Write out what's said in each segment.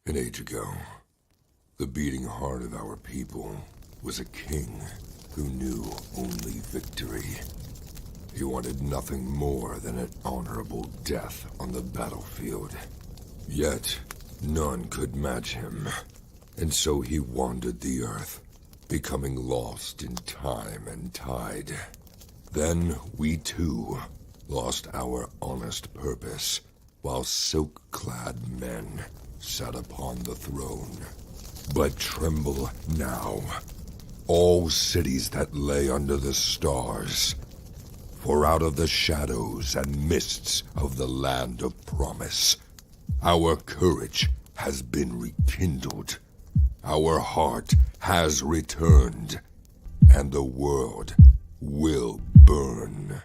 An age ago, the beating heart of our people was a king who knew only victory. He wanted nothing more than an honorable death on the battlefield. Yet, none could match him, and so he wandered the earth, becoming lost in time and tide. Then we too lost our honest purpose, while silk-clad men sat upon the throne. But tremble now, all cities that lay under the stars, for out of the shadows and mists of the land of promise, our courage has been rekindled, our heart has returned, and the world will burn.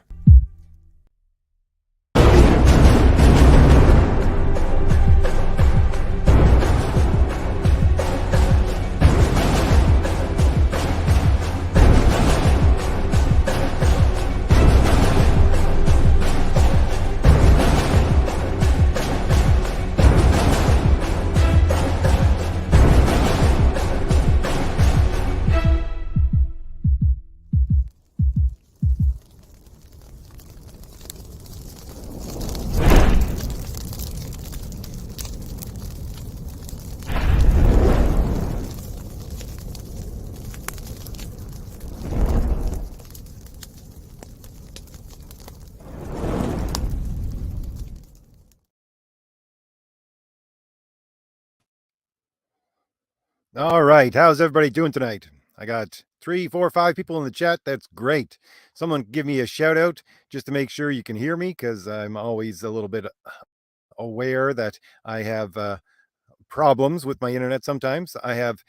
All right. How's everybody doing tonight? I got 3, 4, 5 people in the chat. That's great. Someone give me a shout out just to make sure you can hear me because I'm always a little bit aware that I have problems with my internet sometimes. I have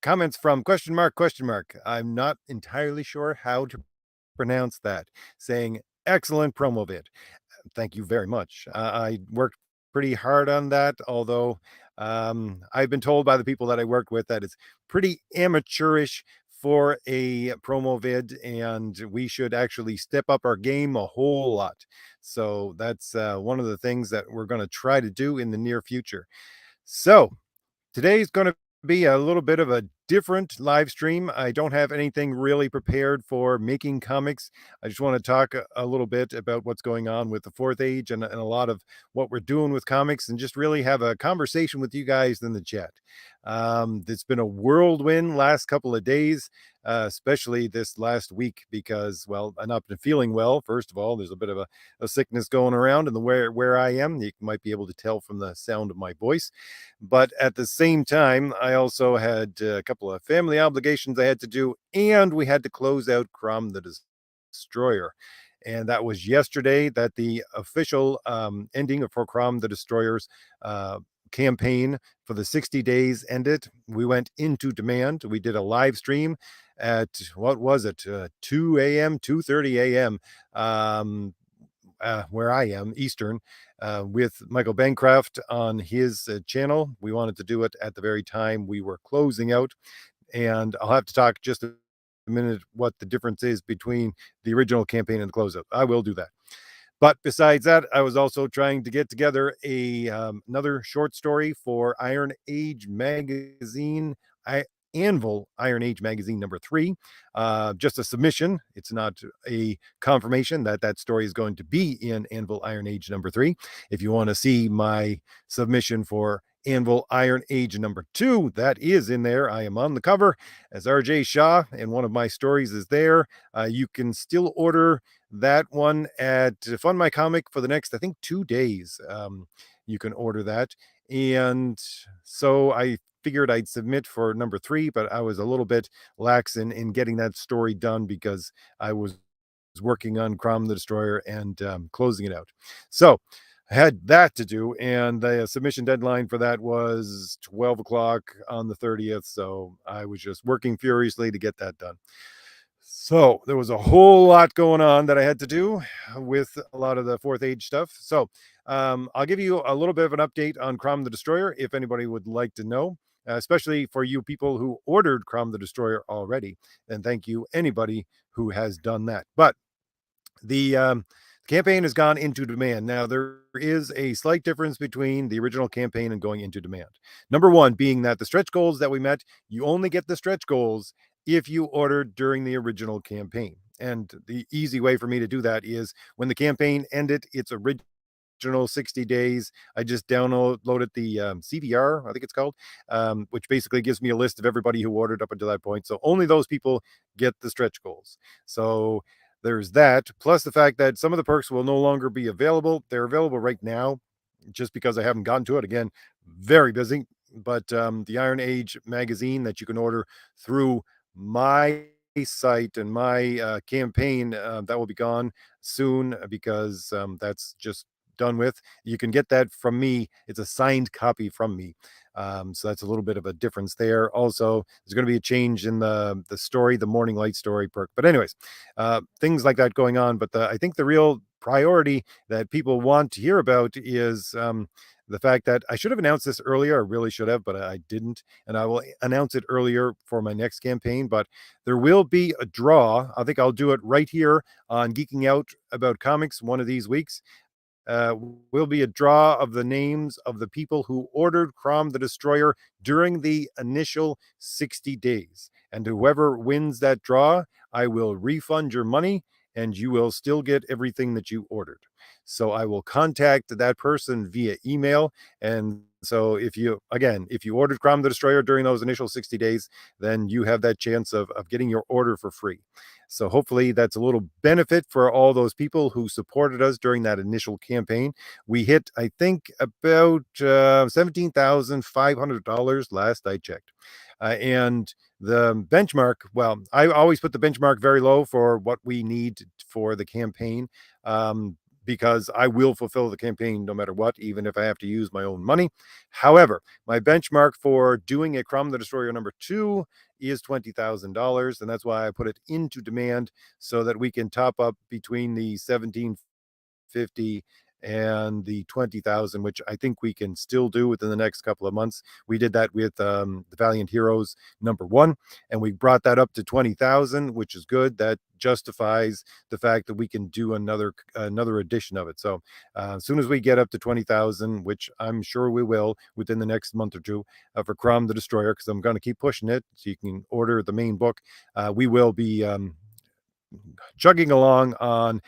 comments from question mark, question mark. I'm not entirely sure how to pronounce that, saying excellent promo vid. Thank you very much. I worked pretty hard on that, although I've been told by the people that I worked with that it's pretty amateurish for a promo vid, and we should actually step up our game a whole lot. So that's one of the things that we're going to try to do in the near future. So today's going to be a little bit of a different live stream. I don't have anything really prepared for making comics. I just want to talk a little bit about what's going on with the fourth age and a lot of what we're doing with comics and just really have a conversation with you guys in the chat. It's been a whirlwind last couple of days, especially this last week because, well, I've not been feeling well. First of all, there's a bit of a sickness going around in the where I am. You might be able to tell from the sound of my voice. But at the same time, I also had a couple of family obligations I had to do, and we had to close out Crom the Destroyer. And that was yesterday that the official ending for Crom the Destroyer's campaign for the 60 days ended. We went into demand. We did a live stream at what was it, 2 a.m., 2:30 a.m. Where I am, Eastern, with Michael Bancroft on his channel. We wanted to do it at the very time we were closing out. And I'll have to talk just a minute what the difference is between the original campaign and the closeout. I will do that. But besides that, I was also trying to get together a another short story for Iron Age magazine. Anvil Iron Age magazine number 3. Just a submission. It's not a confirmation that that story is going to be in Anvil Iron Age number 3. If you want to see my submission for Anvil Iron Age number 2, that is in there. I am on the cover as RJ Shaw, and one of my stories is there. You can still order that one at Fund My Comic for the next, I think, 2 days. You can order that. And so I figured I'd submit for number 3, but I was a little bit lax in getting that story done because I was working on Crom the Destroyer and closing it out. So I had that to do, and the submission deadline for that was 12 o'clock on the 30th. So I was just working furiously to get that done. So there was a whole lot going on that I had to do with a lot of the fourth age stuff. So I'll give you a little bit of an update on Crom the Destroyer if anybody would like to know, especially for you people who ordered Crom the Destroyer already. And thank you, anybody who has done that. But the The campaign has gone into demand. Now, there is a slight difference between the original campaign and going into demand. Number one being that the stretch goals that we met, you only get the stretch goals if you ordered during the original campaign. And the easy way for me to do that is when the campaign ended its original 60 days, I just downloaded the CVR, I think it's called, which basically gives me a list of everybody who ordered up until that point. So only those people get the stretch goals. So there's that, plus the fact that some of the perks will no longer be available. They're available right now just because I haven't gotten to it. Again, very busy. But the Iron Age magazine that you can order through my site and my campaign, that will be gone soon because that's just done with. You can get that from me. It's a signed copy from me. So that's a little bit of a difference there. Also, there's going to be a change in the story, the Morning Light story perk. But anyways, things like that going on. But I think the real priority that people want to hear about is the fact that I should have announced this earlier. I really should have, but I didn't. And I will announce it earlier for my next campaign. But there will be a draw. I think I'll do it right here on Geeking Out About Comics one of these weeks. Will be a draw of the names of the people who ordered Crom the Destroyer during the initial 60 days. And whoever wins that draw, I will refund your money and you will still get everything that you ordered. So I will contact that person via email. And so if you ordered Crom the Destroyer during those initial 60 days, then you have that chance of getting your order for free. So hopefully that's a little benefit for all those people who supported us during that initial campaign. We hit, I think, about $17,500 last I checked. And the benchmark, well, I always put the benchmark very low for what we need for the campaign. Because I will fulfill the campaign no matter what, even if I have to use my own money. However, my benchmark for doing a Crom the Destroyer #2 is $20,000, and that's why I put it into demand so that we can top up between the 1750 and the 20,000, which I think we can still do within the next couple of months. We did that with the Valiant Heroes #1, and we brought that up to 20,000, which is good. That justifies the fact that we can do another edition of it. So as soon as we get up to 20,000, which I'm sure we will within the next month or two, for Crom the Destroyer, because I'm going to keep pushing it so you can order the main book, we will be chugging along on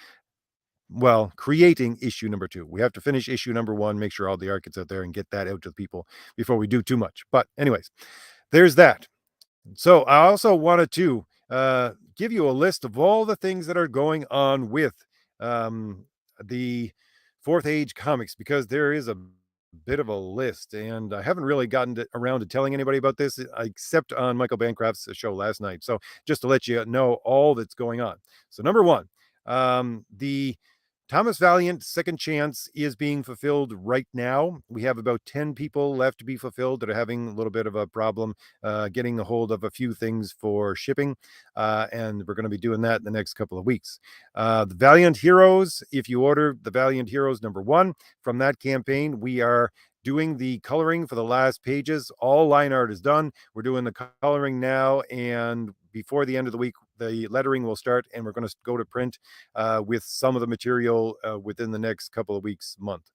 creating issue #2. We have to finish issue #1, make sure all the art gets out there and get that out to the people before we do too much. But anyways, there's that. So I also wanted to give you a list of all the things that are going on with the Fourth Age comics, because there is a bit of a list, and I haven't really gotten around to telling anybody about this except on Michael Bancroft's show last night. So just to let you know all that's going on. So number one, the Thomas Valiant Second Chance is being fulfilled right now. We have about 10 people left to be fulfilled that are having a little bit of a problem getting a hold of a few things for shipping. And we're going to be doing that in the next couple of weeks. The Valiant Heroes, if you order the Valiant Heroes #1 from that campaign, we are doing the coloring for the last pages. All line art is done. We're doing the coloring now, and before the end of the week, the lettering will start, and we're going to go to print with some of the material within the next couple of weeks, month.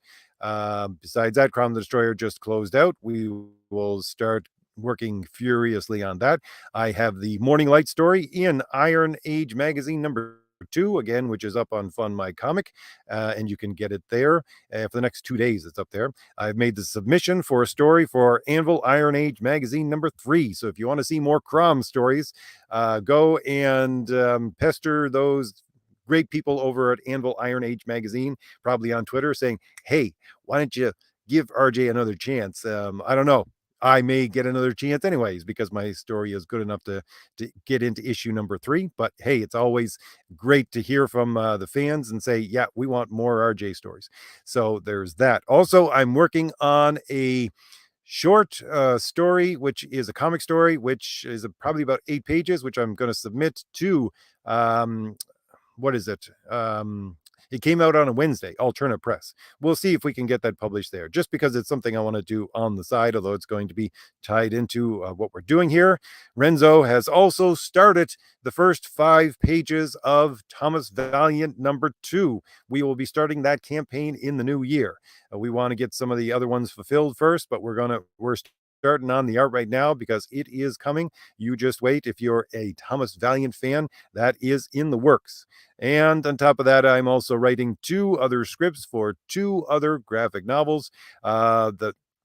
Besides that, Crom the Destroyer just closed out. We will start working furiously on that. I have the Morning Light story in Iron Age magazine #2 again, which is up on Fund My Comic, and you can get it there for the next 2 days. It's up there. I've made the submission for a story for Anvil Iron Age magazine #3. So if you want to see more Crom stories, go and pester those great people over at Anvil Iron Age magazine, probably on Twitter, saying, "Hey, why don't you give RJ another chance?" I don't know. I may get another chance anyways because my story is good enough to get into issue #3. But hey, it's always great to hear from the fans and say, yeah, we want more RJ stories. So there's that. Also, I'm working on a short story, which is a comic story, which is probably about 8 pages, which I'm going to submit to what is it? It came out on a Wednesday, alternate press. We'll see if we can get that published there, just because it's something I want to do on the side, although it's going to be tied into what we're doing here. Renzo has also started the first 5 pages of Thomas Valiant #2. We will be starting that campaign in the new year. We want to get some of the other ones fulfilled first, but we're starting on the art right now because it is coming. You just wait. If you're a Thomas Valiant fan, that is in the works. And on top of that, I'm also writing 2 other scripts for 2 other graphic novels.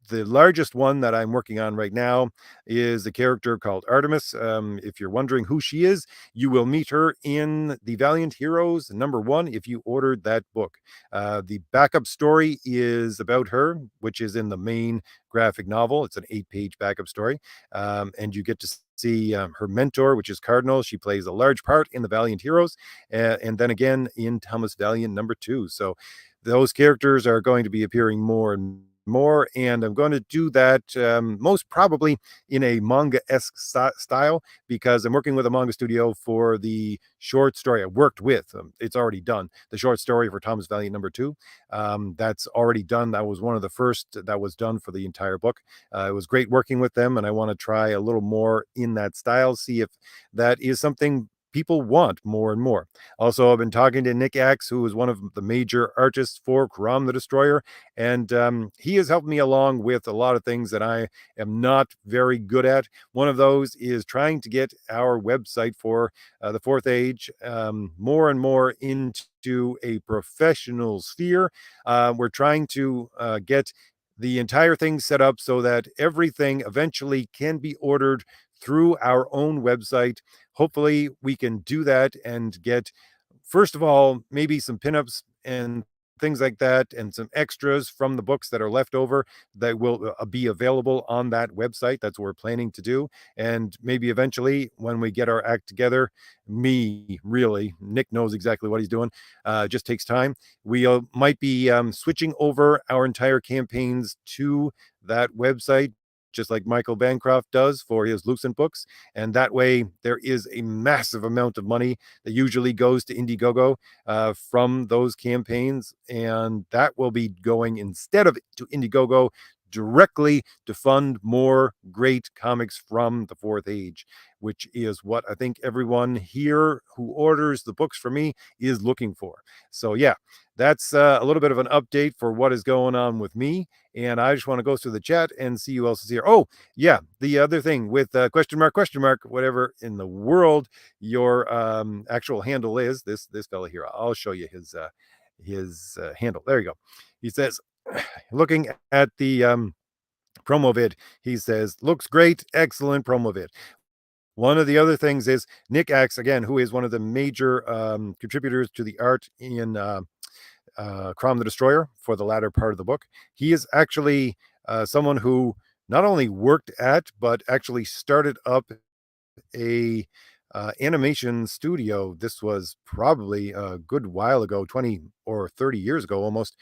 The largest one that I'm working on right now is a character called Artemis. If you're wondering who she is, you will meet her in the Valiant Heroes #1 if you ordered that book. The backup story is about her, which is in the main graphic novel. It's an 8-page backup story. And you get to see her mentor, which is Cardinal. She plays a large part in the Valiant Heroes, and then again in Thomas Valiant #2. So those characters are going to be appearing more and more, and I'm going to do that most probably in a manga-esque style, because I'm working with a manga studio for the short story I worked with. It's already done. The short story for Thomas Valiant #2, that's already done. That was one of the first that was done for the entire book. It was great working with them, and I want to try a little more in that style, see if that is something people want more and more. Also, I've been talking to Nick Axe, who is one of the major artists for Crom the Destroyer, and he has helped me along with a lot of things that I am not very good at. One of those is trying to get our website for the Fourth Age more and more into a professional sphere. We're trying to get the entire thing set up so that everything eventually can be ordered through our own website. Hopefully, we can do that and get, first of all, maybe some pinups and things like that, and some extras from the books that are left over that will be available on that website. That's what we're planning to do. And maybe eventually, when we get our act together, really, Nick knows exactly what he's doing. It just takes time. We might be switching over our entire campaigns to that website, just like Michael Bancroft does for his Lucent books. And that way, there is a massive amount of money that usually goes to Indiegogo from those campaigns. And that will be going, instead of to Indiegogo, directly to fund more great comics from the Fourth Age, which is what I think everyone here who orders the books from me is looking for. So yeah, that's a little bit of an update for what is going on with me. And I just want to go through the chat and see who else is here. Oh, yeah, the other thing with question mark, whatever in the world your actual handle is, this fella here. I'll show you his handle. There you go. He says, looking at the promo vid, he says, looks great, excellent promo vid. One of the other things is Nick Axe, again, who is one of the major contributors to the art in Crom the Destroyer for the latter part of the book. He is actually someone who not only worked at, but actually started up a animation studio. This was probably a good while ago, 20 or 30 years ago almost.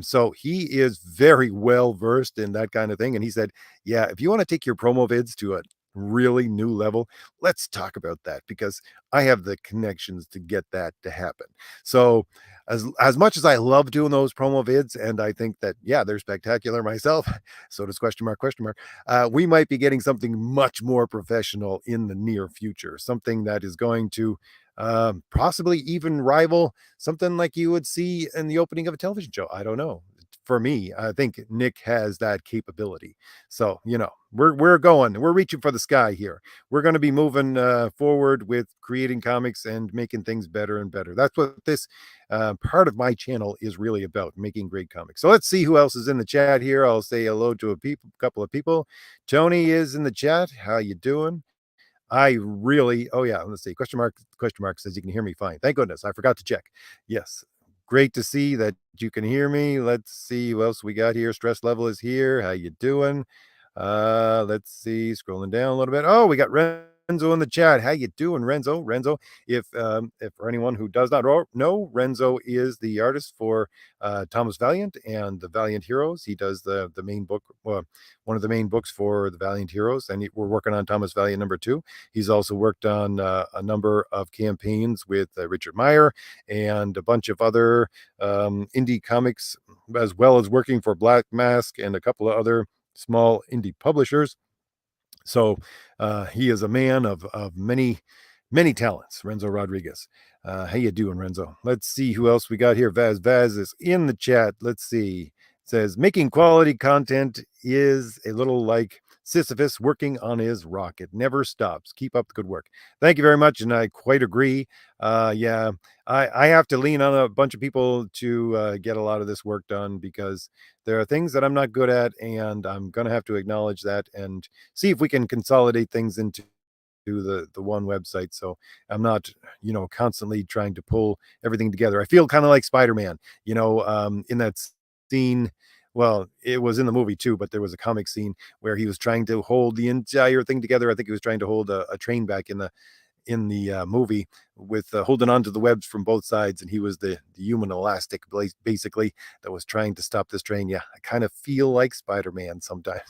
So he is very well versed in that kind of thing. And he said, yeah, if you want to take your promo vids to a really new level, let's talk about that, because I have the connections to get that to happen. So as much as I love doing those promo vids, and I think that, yeah, they're spectacular myself, so does question mark, we might be getting something much more professional in the near future, something that is going to possibly even rival something like you would see in the opening of a television show. I don't know. For me, I think Nick has that capability. So, we're reaching for the sky here. We're going to be moving forward with creating comics and making things better and better. That's what this part of my channel is really about, making great comics. So let's see who else is in the chat here. I'll say hello to a couple of people. Tony is in the chat. How you doing? Oh yeah, let's see. Question mark says you can hear me fine. Thank goodness. I forgot to check. Yes. Great to see that you can hear me. Let's see who else we got here. Stress level is here. How you doing? Let's see. Scrolling down a little bit. Oh, we got Renzo Renzo in the chat. How you doing, Renzo? Renzo, if for anyone who does not know, Renzo is the artist for Thomas Valiant and the Valiant Heroes. He does the main book, one of the main books for the Valiant Heroes, and we're working on Thomas Valiant #2. He's also worked on a number of campaigns with Richard Meyer and a bunch of other indie comics, as well as working for Black Mask and a couple of other small indie publishers. So he is a man of many talents, Renzo Rodriguez. How you doing, Renzo? Let's see who else we got here. Vaz is in the chat. Let's see. It says making quality content is a little like Sisyphus working on his rock. It never stops. Keep up the good work. Thank you very much, and I quite agree. Yeah, I have to lean on a bunch of people to get a lot of this work done because there are things that I'm not good at, and I'm going to have to acknowledge that and see if we can consolidate things into the one website, so I'm not constantly trying to pull everything together. I feel kind of like Spider-Man, in that scene. Well, it was in the movie too, but there was a comic scene where he was trying to hold the entire thing together. I think he was trying to hold a train back in the movie with holding on to the webs from both sides, and he was the human elastic basically that was trying to stop this train. Yeah, I kind of feel like Spider-Man sometimes.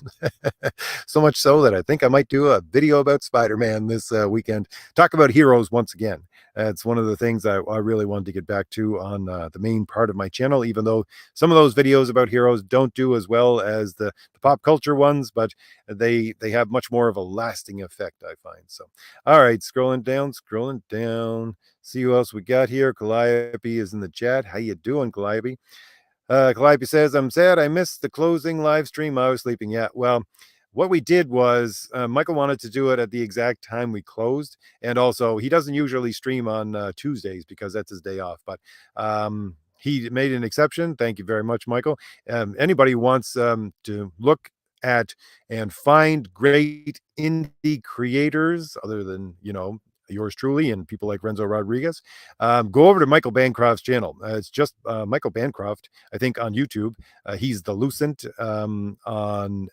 So much so that I think I might do a video about Spider-Man this weekend, talk about heroes once again. It's one of the things I really wanted to get back to on the main part of my channel, even though some of those videos about heroes don't do as well as the pop culture ones, but they have much more of a lasting effect, I find. So all right, scrolling down. See who else we got here. Calliope is in the chat. How you doing, Calliope? Calliope says, I'm sad I missed the closing live stream. I was sleeping. Yeah, well, what we did was Michael wanted to do it at the exact time we closed. And also, he doesn't usually stream on Tuesdays because that's his day off. But he made an exception. Thank you very much, Michael. Anybody who wants to look at and find great indie creators other than, yours truly and people like Renzo Rodriguez, go over to Michael Bancroft's channel. It's just Michael Bancroft, I think, on YouTube. He's the Lucent on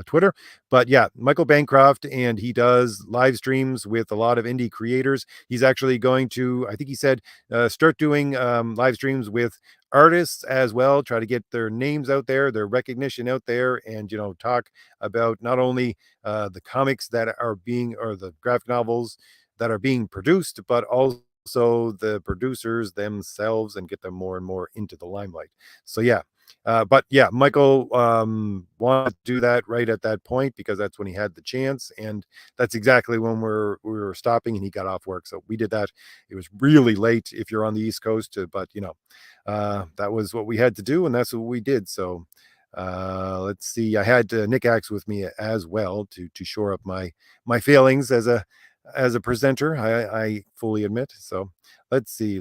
Twitter. But yeah, Michael Bancroft, and he does live streams with a lot of indie creators. He's actually going to, I think he said, start doing live streams with artists as well, try to get their names out there, their recognition out there, and talk about not only the comics that are being, or the graphic novels that are being produced, but also the producers themselves, and get them more and more into the limelight. So yeah, but yeah, Michael wanted to do that right at that point because that's when he had the chance, and that's exactly when we were stopping, and he got off work. So we did that. It was really late if you're on the East Coast, but that was what we had to do, and that's what we did. So let's see. I had Nick Axe with me as well to shore up my failings as a presenter. I fully admit. So let's see.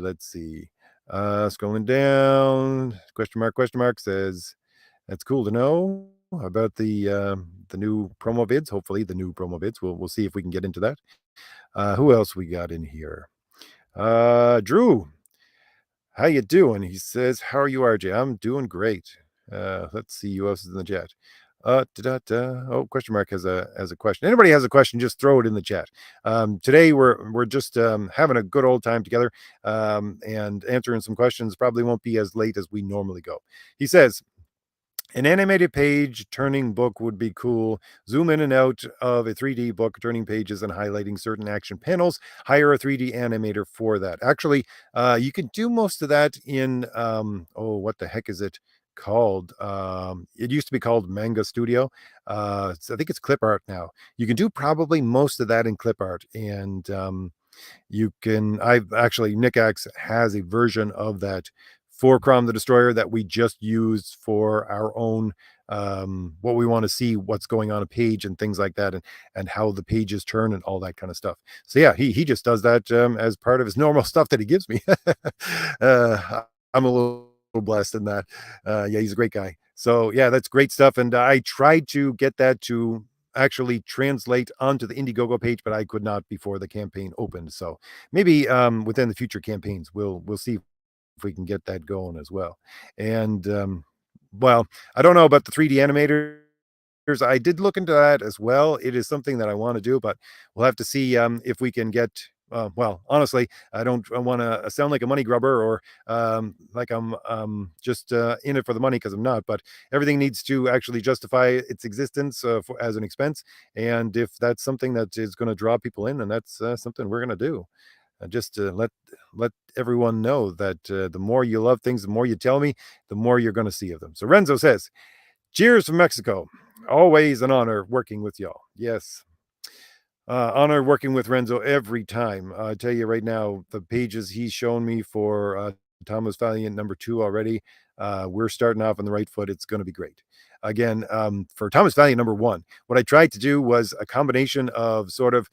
Scrolling down, question mark says, that's cool to know about the new promo vids. Hopefully the new promo vids. We'll see if we can get into that. Who else we got in here? Drew, how you doing? He says, how are you, RJ? I'm doing great. Let's see who else is in the chat. Oh, question mark has a question. Anybody has a question, just throw it in the chat. Today we're just having a good old time together, and answering some questions. Probably won't be as late as we normally go. He says, an animated page turning book would be cool. Zoom in and out of a 3D book, turning pages and highlighting certain action panels. Hire a 3D animator for that. Actually, you can do most of that in, what the heck is it called? It used to be called Manga Studio. So I think it's Clip Art now. You can do probably most of that in Clip Art. And I've actually, Nick Axe has a version of that for Crom the Destroyer that we just use for our own, what we want to see, what's going on a page and things like that, and how the pages turn and all that kind of stuff. So yeah, he just does that as part of his normal stuff that he gives me. I'm a little blessed in that. Yeah, he's a great guy. So yeah, that's great stuff. And I tried to get that to actually translate onto the Indiegogo page, but I could not before the campaign opened. So maybe within the future campaigns, we'll see if we can get that going as well. And well, I don't know about the 3D animator I did look into that as well. It is something that I want to do, but we'll have to see if we can get. Well, honestly, I don't want to sound like a money grubber or like I'm just in it for the money because I'm not. But everything needs to actually justify its existence as an expense, and if that's something that is going to draw people in, then that's something we're going to do. Just to let everyone know that the more you love things, the more you tell me, the more you're going to see of them. So Renzo says, cheers from Mexico. Always an honor working with y'all. Yes. Honor working with Renzo every time. I tell you right now, the pages he's shown me for Thomas Valiant #2 already, we're starting off on the right foot. It's going to be great. Again, for Thomas Valiant #1, what I tried to do was a combination of sort of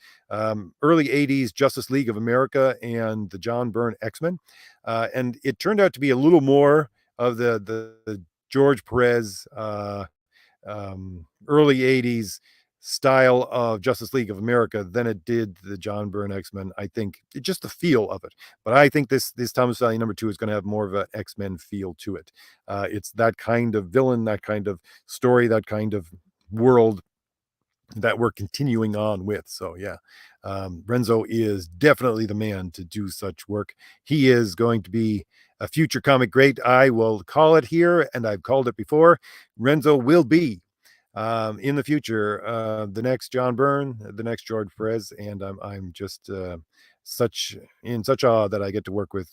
early '80s Justice League of America and the John Byrne X-Men, and it turned out to be a little more of the George Perez early '80s style of Justice League of America than it did the John Byrne X-Men. I think just the feel of it. But I think this Thomas Valiant #2 is going to have more of an X-Men feel to it. It's that kind of villain, that kind of story, that kind of world that we're continuing on with. So yeah, Renzo is definitely the man to do such work. He is going to be a future comic great. I will call it here, and I've called it before. Renzo will be in the future the next John Byrne, the next George Perez, and I'm just such in such awe that I get to work with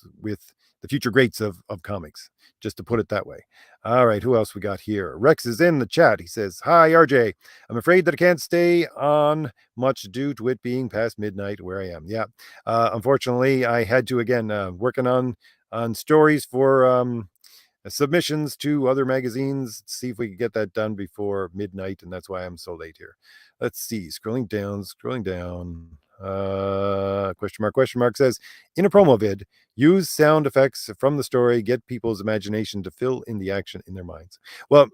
the future greats of comics, just to put it that way. All right, who else we got here? Rex is in the chat. He says, hi, RJ. I'm afraid that I can't stay on much due to it being past midnight where I am. Yeah. Unfortunately, I had to, again, working on stories for submissions to other magazines, see if we could get that done before midnight, and that's why I'm so late here. Let's see, scrolling down. Question mark says, in a promo vid, use sound effects from the story, get people's imagination to fill in the action in their minds. Well,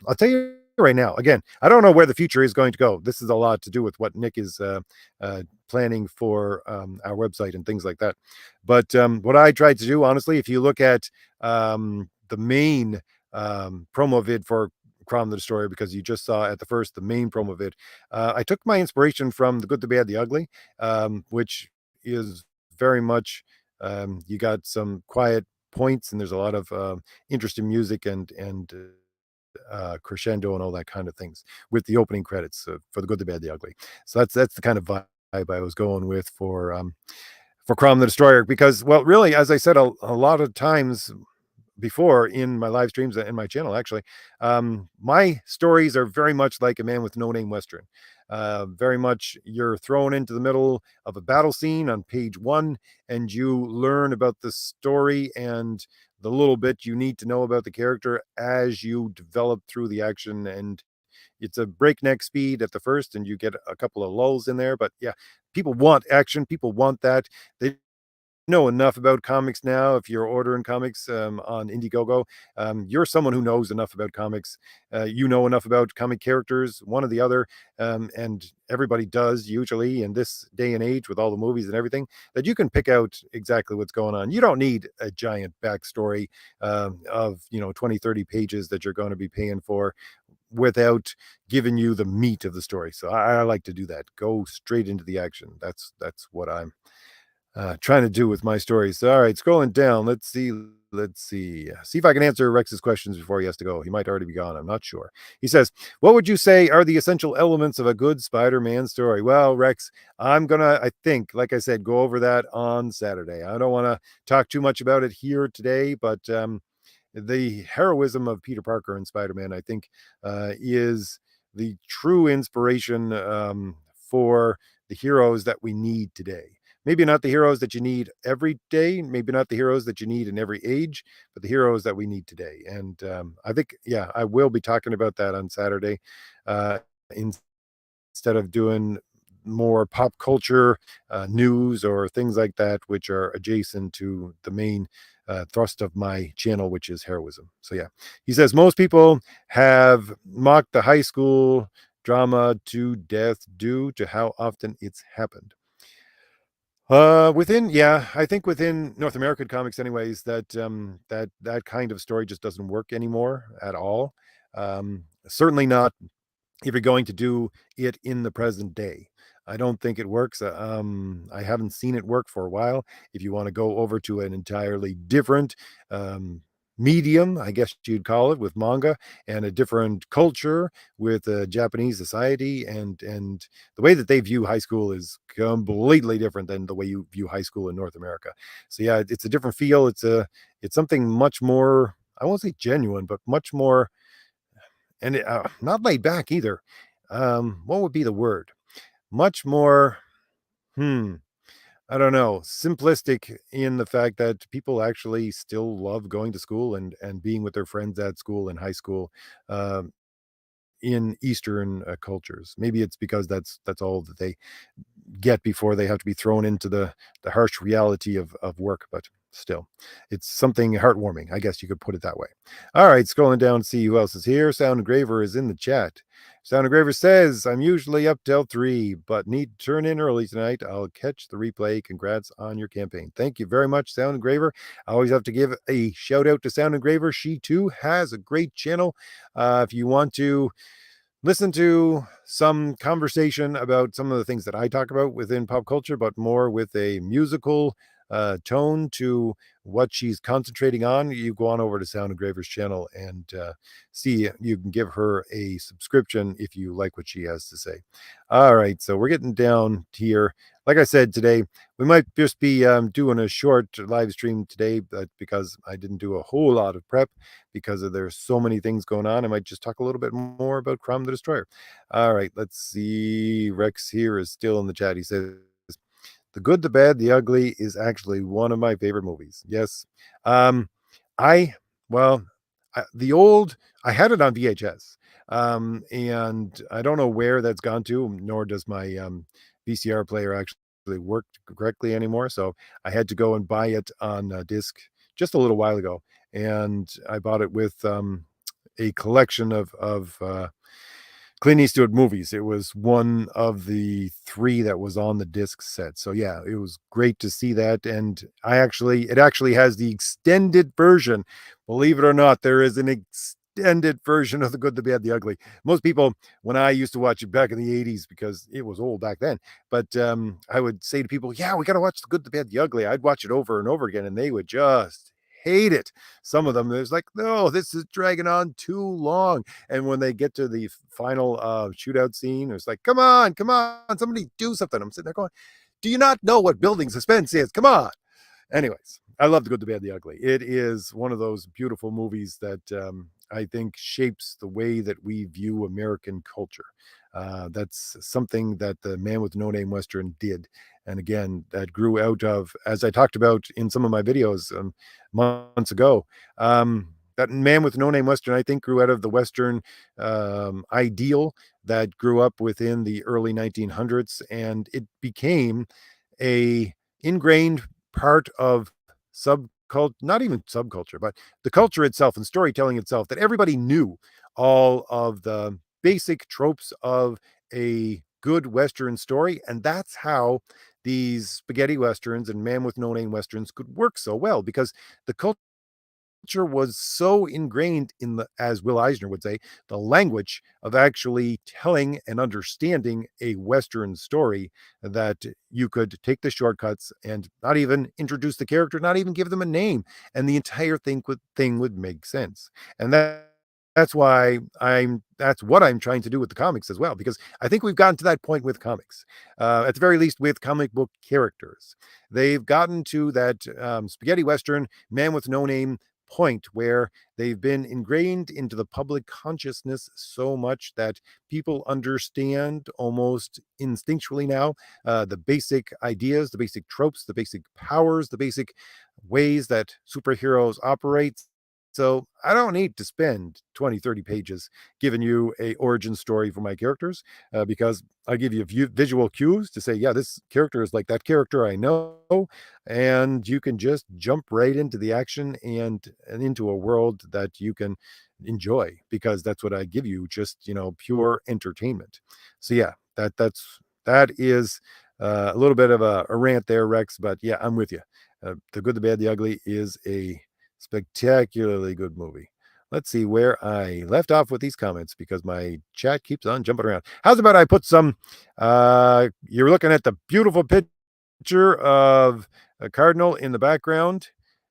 I'll tell you right now, again, I don't know where the future is going to go. This is a lot to do with what Nick is planning for our website and things like that. But what I tried to do, honestly, if you look at the main promo vid for Crom the Destroyer, because you just saw at the first the main promo vid, I took my inspiration from The Good, the Bad, the Ugly, which is very much you got some quiet points and there's a lot of interesting music and crescendo and all that kind of things with the opening credits for The Good, the Bad, the Ugly. So that's the kind of vibe I was going with for Crom the Destroyer, because, well, really, as I said a lot of times before in my live streams and my channel, actually, my stories are very much like A Man with No Name Western. Very much you're thrown into the middle of a battle scene on page 1, and you learn about the story and the little bit you need to know about the character as you develop through the action. And it's a breakneck speed at the first, and you get a couple of lulls in there. But yeah, people want action. People want that. They know enough about comics now. If you're ordering comics on Indiegogo, you're someone who knows enough about comics. You know enough about comic characters, one or the other, and everybody does usually in this day and age with all the movies and everything, that you can pick out exactly what's going on. You don't need a giant backstory of 20, 30 pages that you're going to be paying for without giving you the meat of the story. So I like to do that. Go straight into the action. That's what I'm trying to do with my stories. All right, scrolling down. Let's see. See if I can answer Rex's questions before he has to go. He might already be gone. I'm not sure. He says, what would you say are the essential elements of a good Spider-Man story? Well, Rex, I'm gonna, I think, like I said, go over that on Saturday. I don't want to talk too much about it here today, but the heroism of Peter Parker and Spider-Man, I think, is the true inspiration for the heroes that we need today. Maybe not the heroes that you need every day, maybe not the heroes that you need in every age, but the heroes that we need today. And I think, yeah, I will be talking about that on Saturday instead of doing more pop culture news or things like that, which are adjacent to the main thrust of my channel, which is heroism. So yeah, he says most people have mocked the high school drama to death due to how often it's happened. I think within North American comics, anyways, that kind of story just doesn't work anymore at all. Certainly not if you're going to do it in the present day. I don't think it works. I haven't seen it work for a while. If you want to go over to an entirely different um, medium, I guess you'd call it, with manga, and a different culture with Japanese society, and the way that they view high school is completely different than the way you view high school in North America. So yeah, it's a different feel. It's something much more. I won't say genuine, but much more, and not laid back either. What would be the word? Much more, hmm, I don't know, simplistic in the fact that people actually still love going to school and being with their friends at school and high school, in Eastern cultures. Maybe it's because that's all that they get before they have to be thrown into the harsh reality of work. But still, it's something heartwarming. I guess you could put it that way. All right, scrolling down to see who else is here. Sound Engraver is in the chat. Sound Engraver says, I'm usually up till 3, but need to turn in early tonight. I'll catch the replay. Congrats on your campaign. Thank you very much, Sound Engraver. I always have to give a shout out to Sound Engraver. She too has a great channel. If you want to listen to some conversation about some of the things that I talk about within pop culture, but more with a musical tone to what she's concentrating on, you go on over to Sound Engraver's channel and see. You can give her a subscription if you like what she has to say. All right, so we're getting down here. Like I said today, we might just be doing a short live stream today, but because I didn't do a whole lot of prep because there's so many things going on, I might just talk a little bit more about Crom the Destroyer. All right, let's see. Rex here is still in the chat. He says, The Good, the Bad, the Ugly is actually one of my favorite movies. Yes. Um, I, well, the old, I had it on VHS. And I don't know where that's gone to, nor does my VCR player actually work correctly anymore. So I had to go and buy it on disc just a little while ago. And I bought it with a collection of Clint Eastwood movies. It was one of the 3 that was on the disc set. So yeah, it was great to see that. And it actually has the extended version. Believe it or not, there is an extended version of The Good, the Bad, the Ugly. Most people, when I used to watch it back in the 80s, because it was old back then, but I would say to people, yeah, we got to watch The Good, the Bad, the Ugly. I'd watch it over and over again, and they would just hate it. Some of them, it was like, no, this is dragging on too long. And when they get to the final shootout scene, it's like, come on, somebody do something. I'm sitting there going, do you not know what building suspense is? Come on. Anyways, I love The Good, the Bad, the Ugly. It is one of those beautiful movies that I think shapes the way that we view American culture. That's something that the Man with No Name Western did. And again, that grew out of, as I talked about in some of my videos months ago, that Man with No Name Western, I think, grew out of the Western ideal that grew up within the early 1900s, and it became a ingrained part of subculture, not even subculture, but the culture itself and storytelling itself, that everybody knew all of the basic tropes of a good Western story. And that's how these spaghetti Westerns and Man with No Name Westerns could work so well, because the culture was so ingrained in the, as Will Eisner would say, the language of actually telling and understanding a Western story, that you could take the shortcuts and not even introduce the character, not even give them a name, and the entire thing would make sense. And that's what I'm trying to do with the comics as well, because I think we've gotten to that point with comics, at the very least with comic book characters. They've gotten to that spaghetti Western, Man with No Name point where they've been ingrained into the public consciousness so much that people understand almost instinctually now the basic ideas, the basic tropes, the basic powers, the basic ways that superheroes operate. So I don't need to spend 20, 30 pages giving you a origin story for my characters, because I give you visual cues to say, yeah, this character is like that character I know, and you can just jump right into the action and into a world that you can enjoy, because that's what I give you, just pure entertainment. So yeah, that is a little bit of a rant there, Rex, but yeah, I'm with you. The Good, the Bad, the Ugly is a spectacularly good movie. let's see where I left off with these comments because my chat keeps on jumping around. How's about I put some you're looking at the beautiful picture of a cardinal in the background.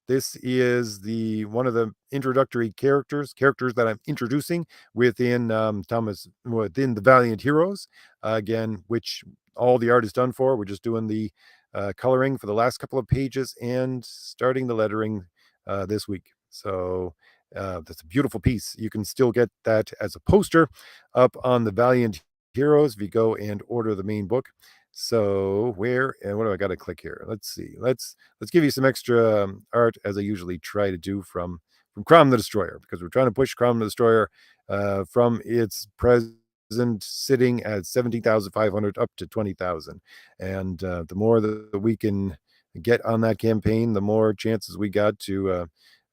This is the one of the introductory characters that I'm introducing within within the Valiant Heroes. Again, which all the art is done for. We're just doing the coloring for the last couple of pages and starting the lettering this week. So that's a beautiful piece. You can still get that as a poster up on the Valiant Heroes if you go and order the main book. So where and what do I got to click here? Let's see. Let's give you some extra art as I usually try to do from Crom the Destroyer because we're trying to push Crom the Destroyer from its present sitting at 17,500 up to 20,000, and the more that we can get on that campaign, the more chances we got to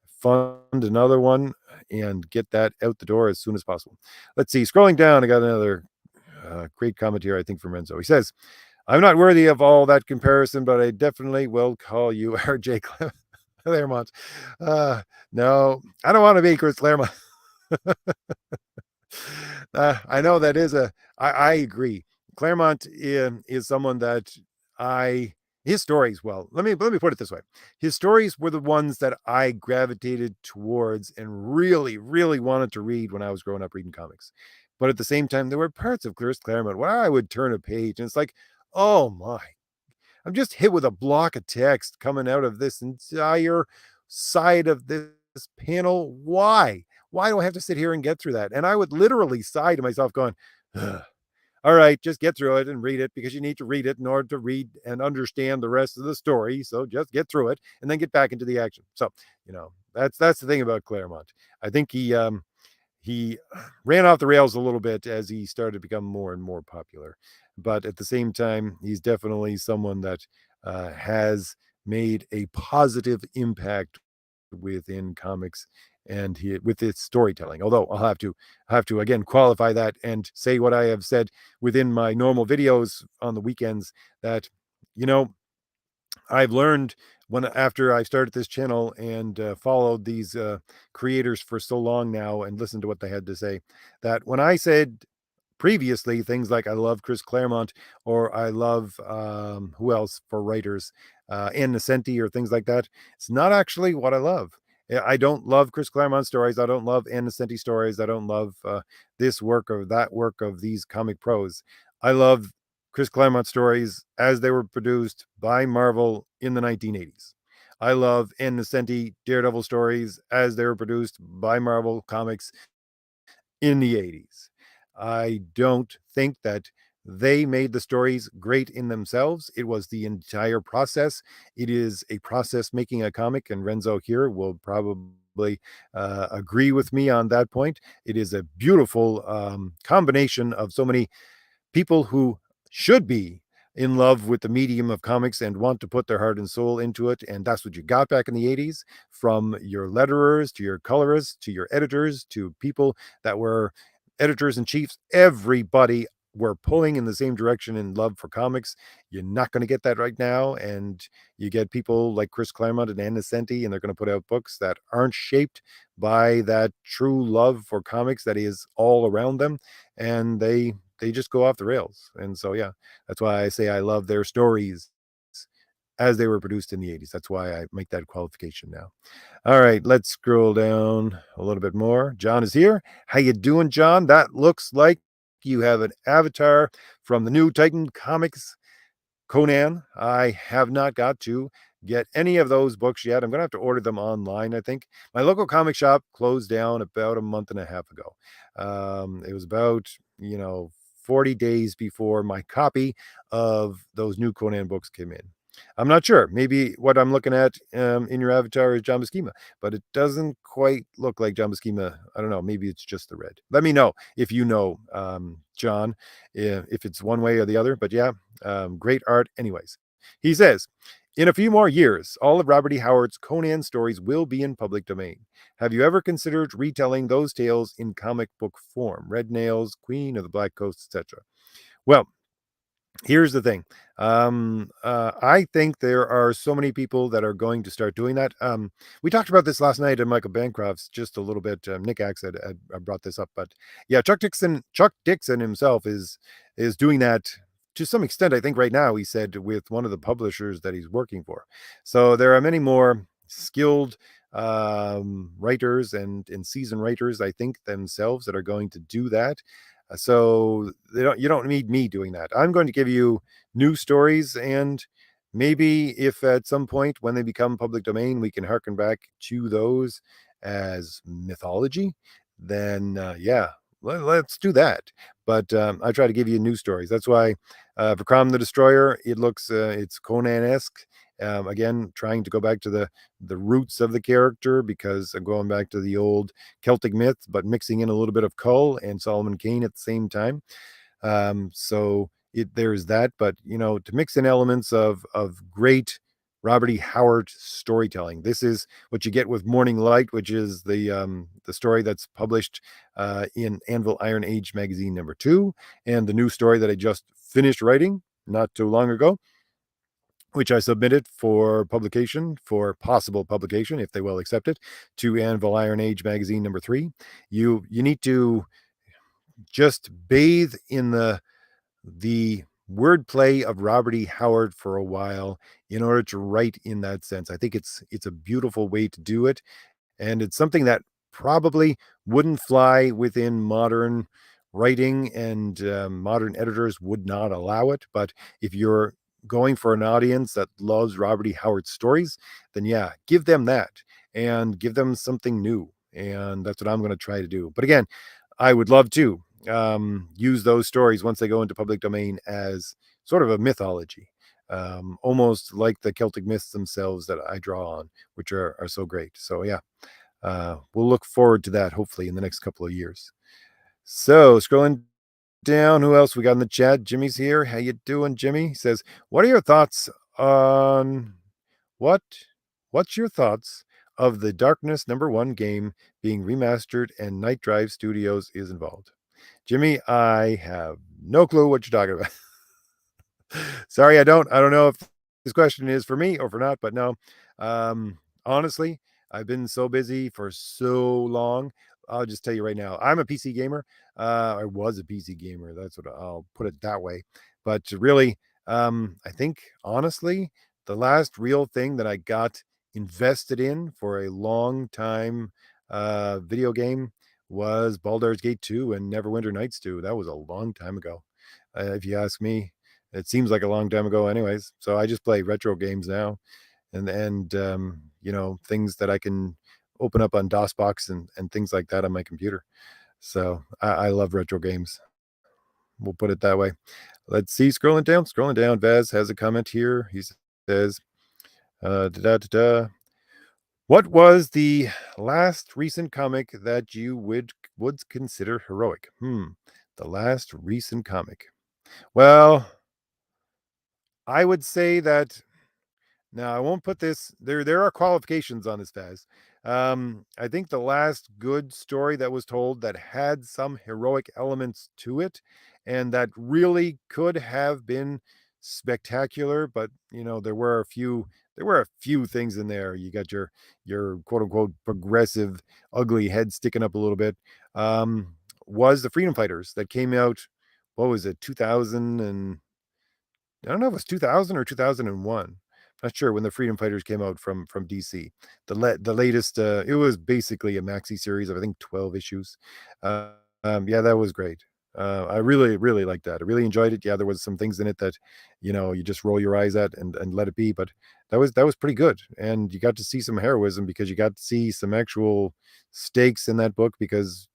fund another one and get that out the door as soon as possible. Let's see. Scrolling down, I got another great comment here, I think, from Renzo. He says, I'm not worthy of all that comparison, but I definitely will call you RJ Claremont. No, I don't want to be Chris Claremont. I know that is I agree. Claremont is someone that I his stories. Well, let me put it this way: his stories were the ones that I gravitated towards and really wanted to read when I was growing up reading comics. But at the same time, there were parts of Chris Claremont where I would turn a page and it's like, oh my, I'm just hit with a block of text coming out of this entire side of this panel. Why? Why do I have to sit here and get through that? And I would literally sigh to myself, going, "Ugh. All right, just get through it and read it because you need to read it in order to read and understand the rest of the story. So just get through it and then get back into the action." So, that's the thing about Claremont. I think he ran off the rails a little bit as he started to become more and more popular. But at the same time, he's definitely someone that has made a positive impact within comics and with its storytelling. Although I'll have to again qualify that and say what I have said within my normal videos on the weekends that you know I've learned when after I started this channel and followed these creators for so long now and listened to what they had to say, that when I said previously things like I love Chris Claremont or I love who else for writers, Ann Nesenti or things like that, it's not actually what I love. I don't love Chris Claremont stories. I don't love Ann Nesenti stories. I don't love this work or that work of these comic pros. I love Chris Claremont stories as they were produced by Marvel in the 1980s. I love Ann Nesenti Daredevil stories as they were produced by Marvel Comics in the 80s. I don't think that they made the stories great in themselves. It was the entire process. It is a process making a comic, and Renzo here will probably agree with me on that point. It is a beautiful combination of so many people who should be in love with the medium of comics and want to put their heart and soul into it. And that's what you got back in the 80s from your letterers to your colorists to your editors to people that were editors in chiefs. Everybody were pulling in the same direction in love for comics. You're not going to get that right now. And you get people like Chris Claremont and Ann Nesenti, and they're going to put out books that aren't shaped by that true love for comics that is all around them. And they just go off the rails. And so, yeah, that's why I say I love their stories as they were produced in the 80s. That's why I make that qualification now. All right, let's scroll down a little bit more. John is here. How you doing, John? That looks like you have an avatar from the new Titan Comics Conan. I have not got to get any of those books yet. I'm going to have to order them online, I think. My local comic shop closed down about a month and a half ago. It was about, 40 days before my copy of those new Conan books came in. I'm not sure. Maybe what I'm looking at in your avatar is John Buscema, but it doesn't quite look like John Buscema. I don't know. Maybe it's just the red. Let me know if you know, John, if it's one way or the other. But yeah, great art. Anyways, he says, in a few more years, all of Robert E. Howard's Conan stories will be in public domain. Have you ever considered retelling those tales in comic book form? Red Nails, Queen of the Black Coast, etc. Well, Here's the thing. I think there are so many people that are going to start doing that. We talked about this last night at Michael Bancroft's just a little bit. Nick Axe had brought this up, but yeah, Chuck Dixon himself is doing that to some extent. I think right now he said with one of the publishers that he's working for. So there are many more skilled writers and season writers, I think themselves, that are going to do that. So you don't need me doing that. I'm going to give you new stories, and maybe if at some point when they become public domain, we can harken back to those as mythology, then yeah, let's do that. But I try to give you new stories. That's why for Crom the Destroyer, it's Conan-esque. Again, trying to go back to the roots of the character, because I'm going back to the old Celtic myths, but mixing in a little bit of Cull and Solomon Kane at the same time. There's that, but to mix in elements of great Robert E. Howard storytelling. This is what you get with Morning Light, which is the story that's published in Anvil Iron Age magazine #2, and the new story that I just finished writing not too long ago, which I submitted for publication, for possible publication, if they will accept it, to Anvil Iron Age magazine #3. You need to just bathe in the wordplay of Robert E. Howard for a while in order to write in that sense. I think it's a beautiful way to do it, and it's something that probably wouldn't fly within modern writing, and modern editors would not allow it. But if you're going for an audience that loves Robert E. Howard stories, then yeah, give them that and give them something new. And that's what I'm going to try to do. But again, I would love to use those stories once they go into public domain as sort of a mythology, almost like the Celtic myths themselves that I draw on, which are so great. So yeah, we'll look forward to that hopefully in the next couple of years. So scrolling down, who else we got in the chat? Jimmy's here. How you doing, Jimmy? He says, "What are your thoughts on what? What's your thoughts of the Darkness #1 game being remastered and Night Drive Studios is involved?" Jimmy, I have no clue what you're talking about. Sorry, I don't know if this question is for me or for not, but no. Honestly, I've been so busy for so long. I'll just tell you right now, I'm a PC gamer. I was a PC gamer. That's what I'll put it that way. But really, I think honestly, the last real thing that I got invested in for a long time video game was Baldur's Gate 2 and Neverwinter Nights 2. That was a long time ago. If you ask me, it seems like a long time ago, anyways. So I just play retro games now, and things that I can open up on DOSBox and things like that on my computer. So I love retro games. We'll put it that way. Let's see. Scrolling down. Vaz has a comment here. He says, da, da, da, da. "What was the last recent comic that you would consider heroic?" The last recent comic. Well, I would say that now I won't put this there. There are qualifications on this, Faz. I think the last good story that was told that had some heroic elements to it, and that really could have been spectacular, but there were a few things in there. You got your quote unquote progressive ugly head sticking up a little bit. Was the Freedom Fighters that came out? What was it? 2000 and I don't know if it was 2000 or 2001. Not sure when the Freedom Fighters came out from DC. The latest, it was basically a maxi series of I think 12 issues. Yeah, that was great. I really really liked that. I really enjoyed it. Yeah, there was some things in it that you just roll your eyes at and let it be, but that was pretty good. And you got to see some heroism because you got to see some actual stakes in that book, because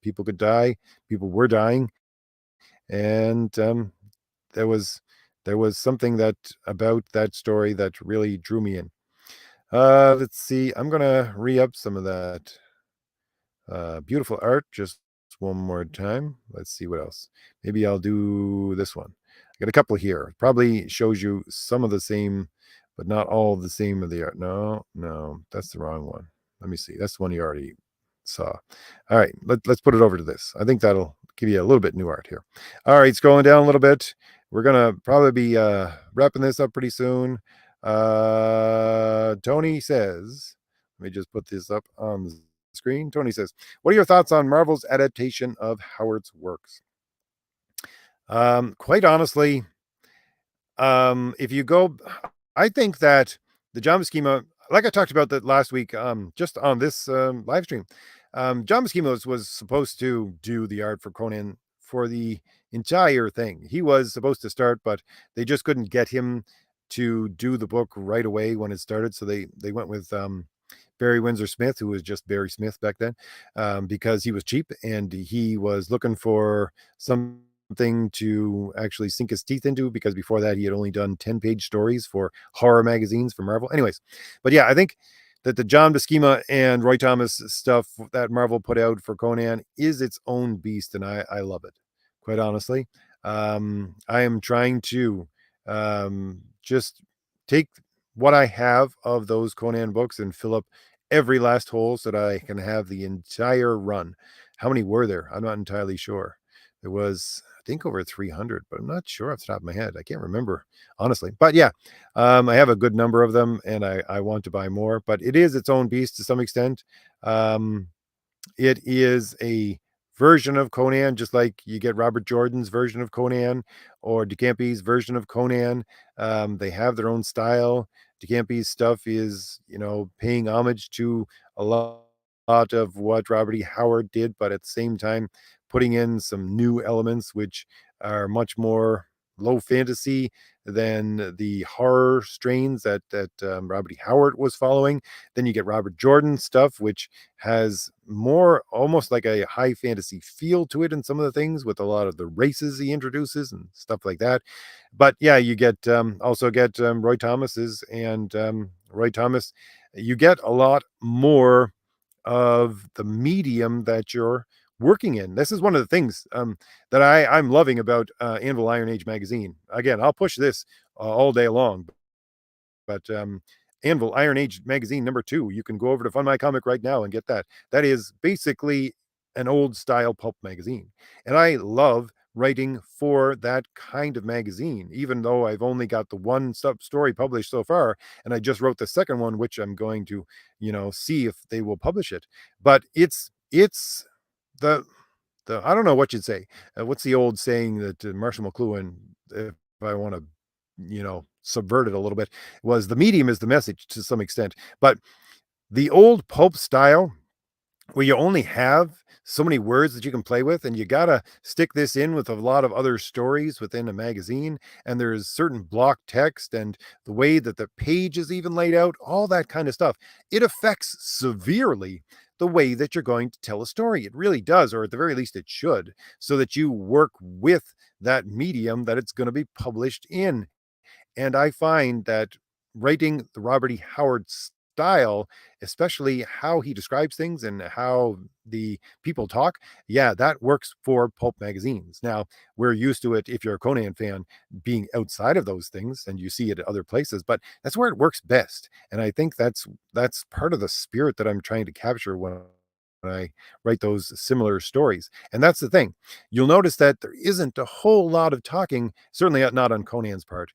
people could die, people were dying, and there was there was something that about that story that really drew me in. Let's see. I'm gonna re-up some of that beautiful art just one more time. Let's see what else. Maybe I'll do this one. I got a couple here. Probably shows you some of the same, but not all of the same of the art. No, no, that's the wrong one. Let me see. That's the one you already saw. All right, let's put it over to this. I think that'll give you a little bit new art here. All right, scrolling down a little bit. we're gonna probably be wrapping this up pretty soon. Tony says, let me just put this up on the screen. Tony says, "What are your thoughts on Marvel's adaptation of Howard's works?" Quite honestly, if you go, I think that the John Buscema, like I talked about that last week, just on this live stream, John Buscema was supposed to do the art for Conan for the entire thing. He was supposed to start, but they just couldn't get him to do the book right away when it started, so they went with Barry Windsor Smith, who was just Barry Smith back then, because he was cheap and he was looking for something to actually sink his teeth into, because before that he had only done 10-page stories for horror magazines for Marvel. Anyways, but yeah, I think that the John Buscema and Roy Thomas stuff that Marvel put out for Conan is its own beast, and I love it, quite honestly. I am trying to just take what I have of those Conan books and fill up every last hole so that I can have the entire run. How many were there? I'm not entirely sure. There was, I think, over 300, but I'm not sure off the top of my head. I can't remember, honestly. But yeah, I have a good number of them, and I want to buy more. But it is its own beast to some extent. Um, it is a version of Conan, just like you get Robert Jordan's version of Conan or DeCampi's version of Conan. They have their own style. DeCampi's stuff is, paying homage to a lot of what Robert E. Howard did, but at the same time, putting in some new elements which are much more low fantasy than the horror strains that Robert E. Howard was following. Then you get Robert Jordan stuff, which has more almost like a high fantasy feel to it in some of the things, with a lot of the races he introduces and stuff like that. But yeah, you get also get Roy Thomas's, and Roy Thomas, you get a lot more of the medium that you're working in. This is one of the things that I'm loving about Anvil Iron Age magazine. Again, I'll push this all day long, but Anvil Iron Age magazine #2, you can go over to Fund My Comic right now and get that. That is basically an old style pulp magazine, and I love writing for that kind of magazine, even though I've only got the one sub story published so far, and I just wrote the second one, which I'm going to, see if they will publish it. But it's the I don't know what you'd say. What's the old saying that Marshall McLuhan, if I want to, subvert it a little bit, was the medium is the message to some extent. But the old pulp style, where you only have so many words that you can play with, and you gotta stick this in with a lot of other stories within a magazine, and there's certain block text and the way that the page is even laid out, all that kind of stuff. It affects severely the way that you're going to tell a story. It really does, or at the very least it should, so that you work with that medium that it's going to be published in. And I find that writing the Robert E. Howard style, especially how he describes things and how the people talk, yeah, that works for pulp magazines. Now, we're used to it, if you're a Conan fan, being outside of those things, and you see it at other places, but that's where it works best. And I think that's part of the spirit that I'm trying to capture when I write those similar stories. And that's the thing. You'll notice that there isn't a whole lot of talking, certainly not on Conan's part,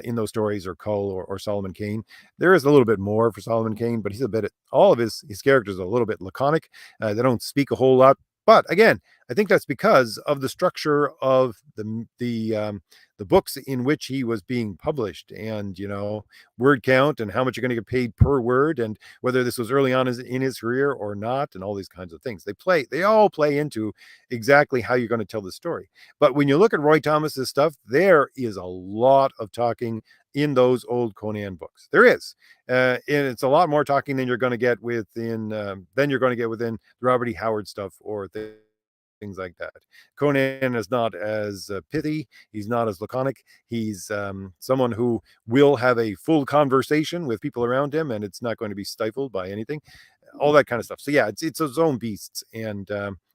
in those stories, or Cull, or Solomon Kane. There is a little bit more for Solomon Kane, but he's a bit, all of his characters are a little bit laconic. They don't speak a whole lot. But again, I think that's because of the structure of the books in which he was being published, and word count, and how much you're going to get paid per word, and whether this was early on in his career or not, and all these kinds of things. They all play into exactly how you're going to tell the story. But when you look at Roy Thomas's stuff, there is a lot of talking in those old Conan books. There is, and it's a lot more talking than you're going to get within the Robert E. Howard stuff, or things like that. Conan is not as pithy. He's not as laconic. He's someone who will have a full conversation with people around him, and it's not going to be stifled by anything. All that kind of stuff. So yeah, it's its own beasts, and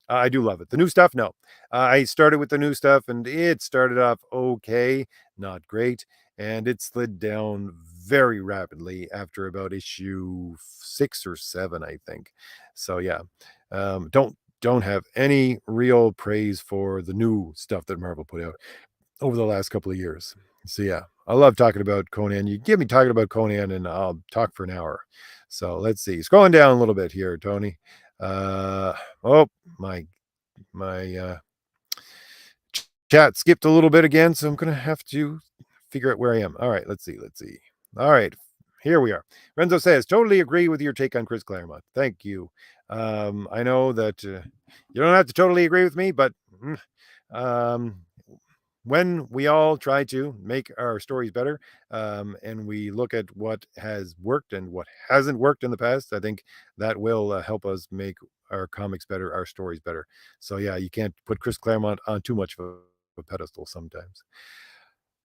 I do love it. The new stuff, no. I started with the new stuff, and it started off okay, not great, and it slid down very rapidly after about issue 6 or 7, I think. So yeah, don't have any real praise for the new stuff that Marvel put out. over the last couple of years. So yeah, I love talking about Conan. You get me talking about Conan, and I'll talk for an hour. So let's see. Scrolling down a little bit here, Tony. Uh, oh my chat skipped a little bit again, so I'm gonna have to figure out where I am. All right, let's see. Let's see. All right, here we are. Renzo says, totally agree with your take on Chris Claremont. Thank you. I know that you don't have to totally agree with me, but um, when we all try to make our stories better, and we look at what has worked and what hasn't worked in the past, I think that will help us make our comics better, our stories better. So yeah, you can't put Chris Claremont on too much of a pedestal sometimes.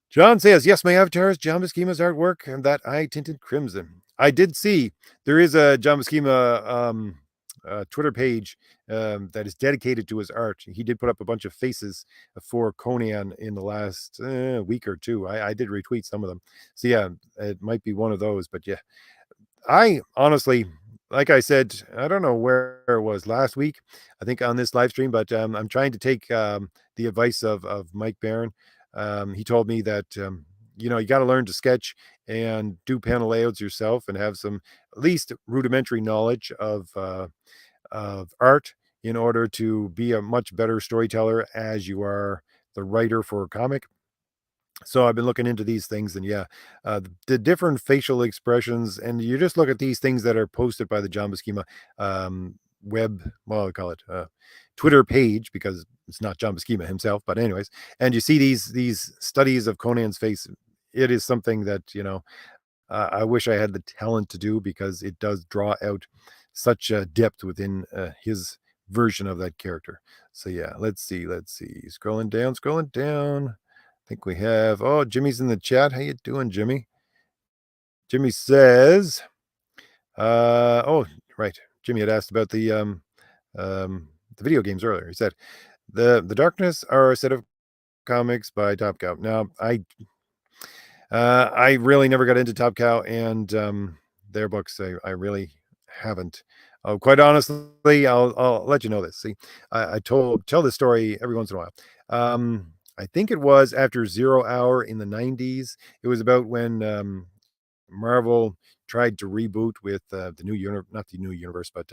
John says, yes, my avatar is John Buscema's artwork and that eye tinted crimson. I did see there is a John Buscema Twitter page that is dedicated to his art. He did put up a bunch of faces for Conan in the last week or two. I did retweet some of them. So yeah, it might be one of those. But yeah, I honestly, like I said, I don't know where it was last week, I think on this live stream, but I'm trying to take the advice of Mike Barron. He told me that, you got to learn to sketch and do panel layouts yourself and have some at least rudimentary knowledge of art in order to be a much better storyteller as you are the writer for a comic. So I've been looking into these things, and yeah, the different facial expressions, and you just look at these things that are posted by the John Buscema web, well, I call it Twitter page because it's not John Buscema himself, but anyways, and you see these studies of Conan's face. It is something that I wish I had the talent to do because it does draw out such a depth within his version of that character. So yeah, let's see. Scrolling down. I think we have. Oh, Jimmy's in the chat. How you doing, Jimmy? Jimmy says, oh, right. Jimmy had asked about the video games earlier. He said the Darkness are a set of comics by Top Cow. Now, I really never got into Top Cow and their books. I really haven't. Quite honestly, I'll let you know this. See, I tell this story every once in a while. I think it was after Zero Hour in the 90s. It was about when Marvel tried to reboot with the new universe, not the new universe, but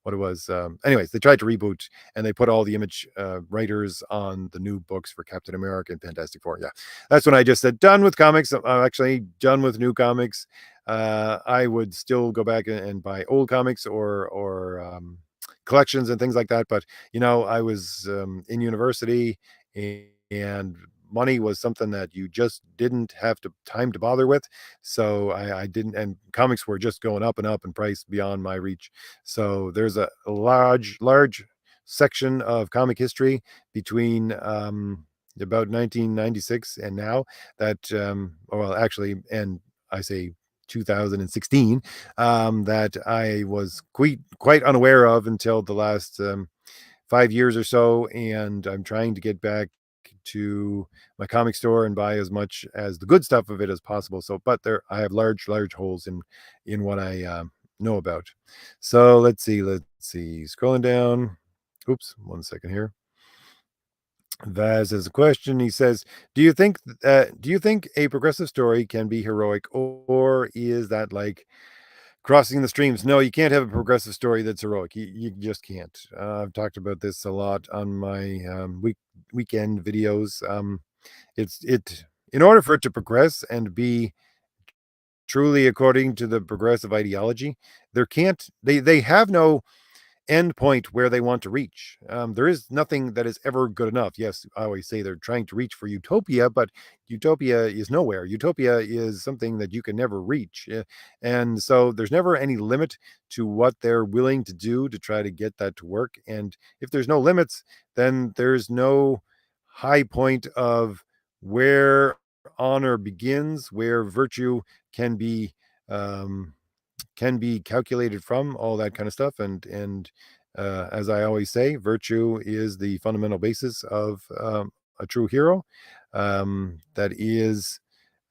what it was. Anyways, they tried to reboot and they put all the image writers on the new books for Captain America and Fantastic Four. Yeah, that's when I just said done with comics. I'm actually done with new comics. I would still go back and buy old comics or collections and things like that. But I was in university and money was something that you just didn't have time to bother with. So I didn't, and comics were just going up and up in price beyond my reach. So there's a large section of comic history between about 1996 and now that, well, actually, and I say 2016, that I was quite unaware of until the last 5 years or so, and I'm trying to get back to my comic store and buy as much as the good stuff of it as possible. So, but I have large holes in what I know about. So let's see. Scrolling down. Oops, 1 second here. Vaz has a question. He says, do you think a progressive story can be heroic, or is that like crossing the streams? No, you can't have a progressive story that's heroic. You just can't. I've talked about this a lot on my weekend videos. It in order for it to progress and be truly according to the progressive ideology, they have no end point where they want to reach. There is nothing that is ever good enough. Yes, I always say they're trying to reach for utopia, but utopia is nowhere. Utopia is something that you can never reach. And so there's never any limit to what they're willing to do to try to get that to work. And if there's no limits, then there's no high point of where honor begins, where virtue can be um, calculated from, all that kind of stuff. And as I always say, virtue is the fundamental basis of a true hero. That is,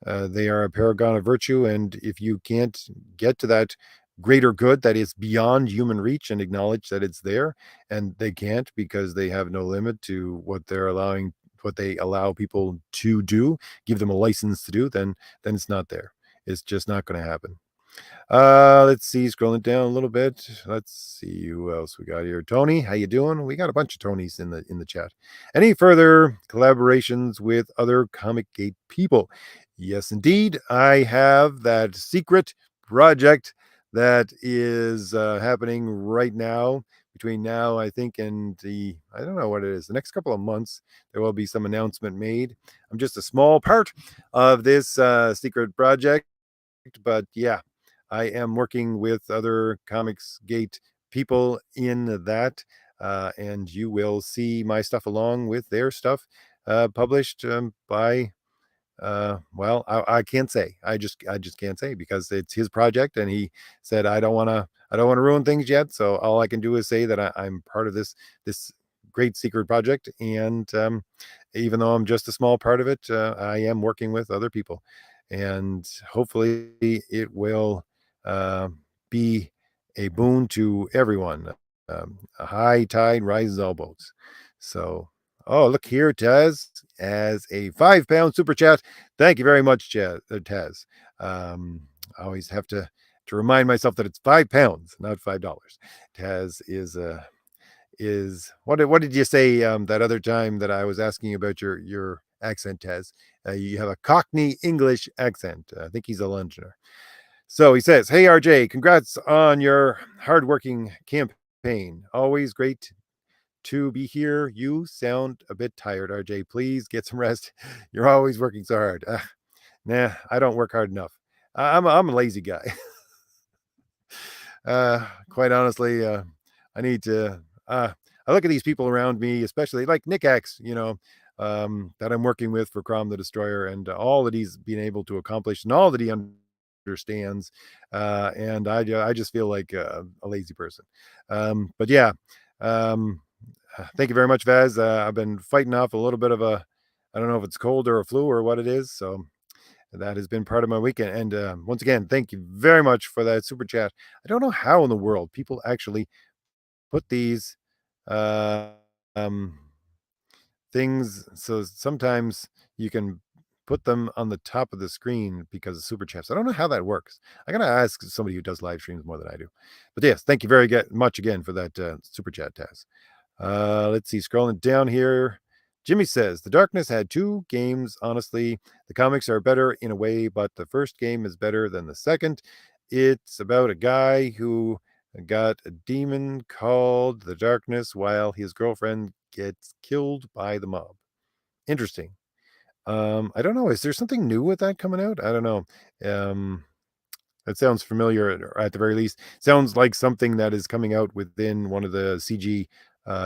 they are a paragon of virtue, and if you can't get to that greater good that is beyond human reach and acknowledge that it's there, and they can't because they have no limit to what they're allowing, what they allow people to do, give them a license to do, then it's not there. It's just not going to happen. Let's see, scrolling down a little bit. Let's see who else we got here. Tony, how you doing? We got a bunch of Tonys in the chat. Any further collaborations with other Comic Gate people? Yes, indeed. I have that secret project that is happening right now. Between now, I think, and I don't know what it is, the next couple of months, there will be some announcement made. I'm just a small part of this secret project, but yeah, I am working with other Comics Gate people in that, and you will see my stuff along with their stuff published by well, I can't say. I just can't say because it's his project, and he said I don't want to ruin things yet. So all I can do is say that I'm part of this great secret project, and even though I'm just a small part of it, I am working with other people, and hopefully it will uh, be a boon to everyone. A high tide rises all boats. So, oh, look here, Taz, as a £5 super chat. Thank you very much, Taz. Um, I always have to remind myself that it's £5, not $5. Taz is what did you say that other time that I was asking you about your accent, Taz? You have a Cockney English accent. I think he's a Londoner. So he says, "Hey RJ, congrats on your hardworking campaign. Always great to be here. You sound a bit tired, RJ. Please get some rest. You're always working so hard." Nah, I don't work hard enough. I'm a lazy guy. Quite honestly, I need to. I look at these people around me, especially like Nick X, that I'm working with for Crom the Destroyer, and all that he's been able to accomplish, and all that he understands. And I just feel like a lazy person. But yeah, um, thank you very much, Vaz. I've been fighting off a little bit of I don't know if it's cold or a flu or what it is. So that has been part of my weekend. And once again, thank you very much for that super chat. I don't know how in the world people actually put these uh, um, things. So sometimes you can put them on the top of the screen because of super chats. I don't know how that works. I gotta ask somebody who does live streams more than I do. But yes, thank you very much again for that super chat, Taz. Let's see, scrolling down here. Jimmy says, The Darkness had two games. Honestly, the comics are better in a way, but the first game is better than the second. It's about a guy who got a demon called the Darkness while his girlfriend gets killed by the mob. Interesting. I don't know. Is there something new with that coming out? I don't know. Um, that sounds familiar, or at the very least, sounds like something that is coming out within one of the CG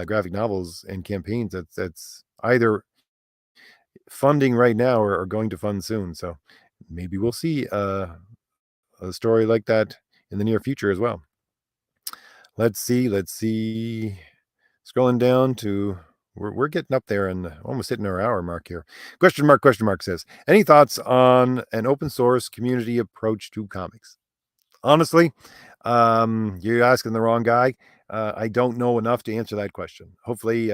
graphic novels and campaigns that's either funding right now or going to fund soon. So maybe we'll see a story like that in the near future as well. Let's see. Let's see. Scrolling down to we're getting up there and almost hitting our hour mark here. Question mark, question mark says, any thoughts on an open source community approach to comics? Honestly, you're asking the wrong guy. I don't know enough to answer that question. Hopefully,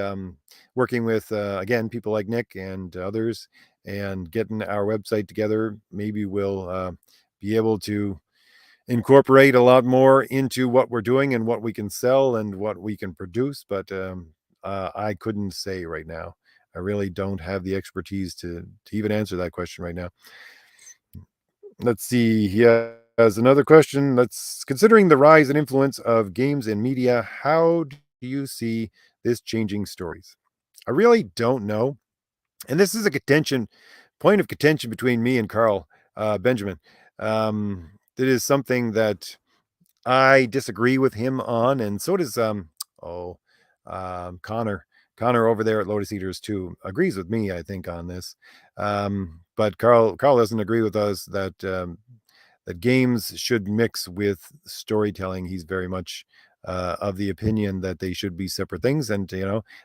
working with again people like Nick and others, and getting our website together, maybe we'll be able to incorporate a lot more into what we're doing and what we can sell and what we can produce. But I couldn't say right now. I really don't have the expertise to even answer that question right now. Let's see. He has another question. Let's considering the rise and influence of games in media, how do you see this changing stories? I really don't know. And this is a point of contention between me and Carl Benjamin. It is something that I disagree with him on, and so does oh Connor. Connor over there at Lotus Eaters too agrees with me, I think, on this. But Carl doesn't agree with us that games should mix with storytelling. He's very much of the opinion that they should be separate things, and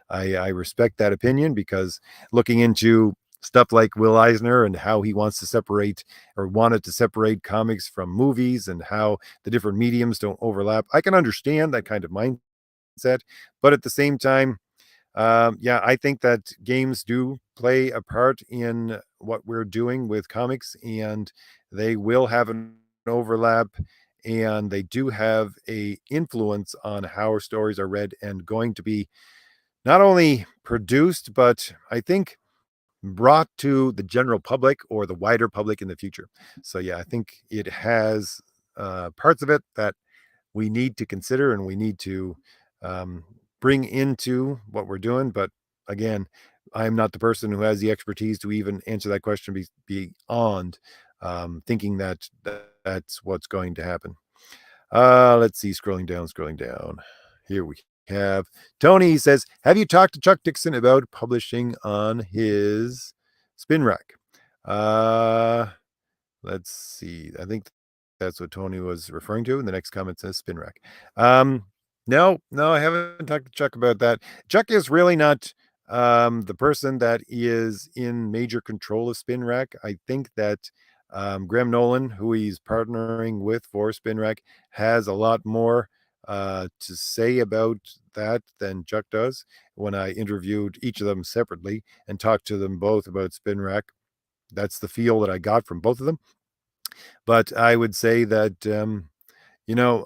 I respect that opinion because looking into stuff like Will Eisner and how he wants to separate or wanted to separate comics from movies and how the different mediums don't overlap. I can understand that kind of mindset, but at the same time, yeah, I think that games do play a part in what we're doing with comics, and they will have an overlap, and they do have a influence on how our stories are read and going to be not only produced, but I think brought to the general public or the wider public in the future. So yeah, I think it has parts of it that we need to consider and we need to um, bring into what we're doing. But again, I'm not the person who has the expertise to even answer that question beyond thinking that that's what's going to happen. Let's see, scrolling down, scrolling down. Here we have Tony says, have you talked to Chuck Dixon about publishing on his spin rack? Let's see. I think that's what Tony was referring to. And the next comment says spin rack. Um, no, I haven't talked to Chuck about that. Chuck is really not the person that is in major control of spin rack. I think that Graham Nolan, who he's partnering with for spin rack, has a lot more to say about that than Chuck does. When I interviewed each of them separately and talked to them both about spin rack, that's the feel that I got from both of them. But I would say that,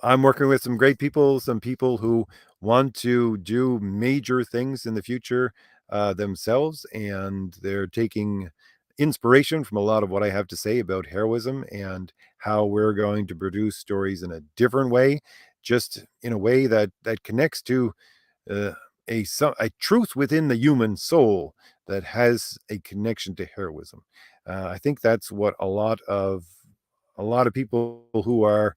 I'm working with some great people, some people who want to do major things in the future themselves, and they're taking inspiration from a lot of what I have to say about heroism and how we're going to produce stories in a different way, just in a way that connects to uh, a truth within the human soul that has a connection to heroism. I think that's what a lot of people who are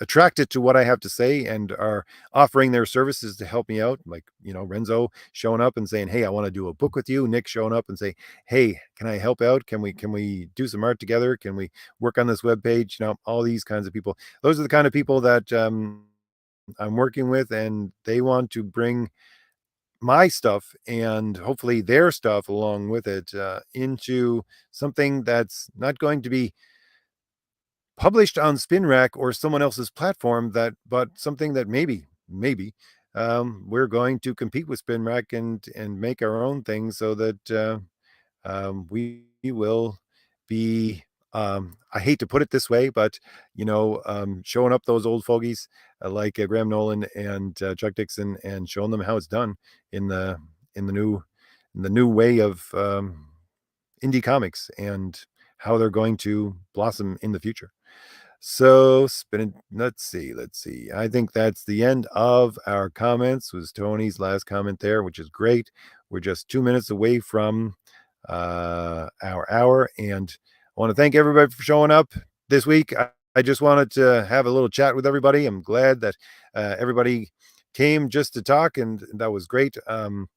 attracted to what I have to say and are offering their services to help me out, like Renzo showing up and saying, "Hey, I want to do a book with you." Nick showing up and say, "Hey, can I help out? Can we do some art together? Can we work on this web page?" All these kinds of people. Those are the kind of people that I'm working with, and they want to bring my stuff and hopefully their stuff along with it into something that's not going to be published on SpinRack or someone else's platform, but something that maybe we're going to compete with SpinRack and make our own thing so that we will be, I hate to put it this way, but showing up those old fogies like Graham Nolan and Chuck Dixon, and showing them how it's done in the in the new in the new way of indie comics and how they're going to blossom in the future. So spinning, let's see. I think that's the end of our comments. Was Tony's last comment there, which is great. We're just 2 minutes away from our hour, and I want to thank everybody for showing up this week. I just wanted to have a little chat with everybody. I'm glad that everybody came just to talk, and that was great. Like